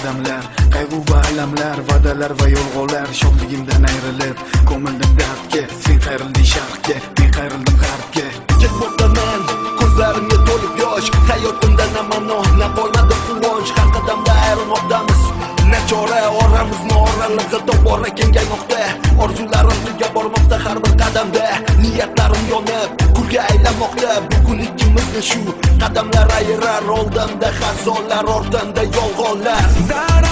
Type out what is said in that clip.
qadamlar, qayg'u va alamlar, va'dalar va yolg'onlar. Shodligimdan ayrilib, ko'mildim dardga. Sen qayrildi sharqqa, men qayrildim g'arbga. Ketmoqdaman, ko'zlarimga to'lib yosh. Hayotimda na ma'no, na qolmadi quvonch. Har qadamda ayrilmoqdamiz, nachora oramizni oralig'i tobora kengaymoqda. Orzularim tuga bormoqda har bir qadamda. Niyatlarim yonib, kulga aylanmoqda. Bugun ikkimizni shu qadamlar ayirar. Oldimda xazonlar, ortimda yolg'onlar.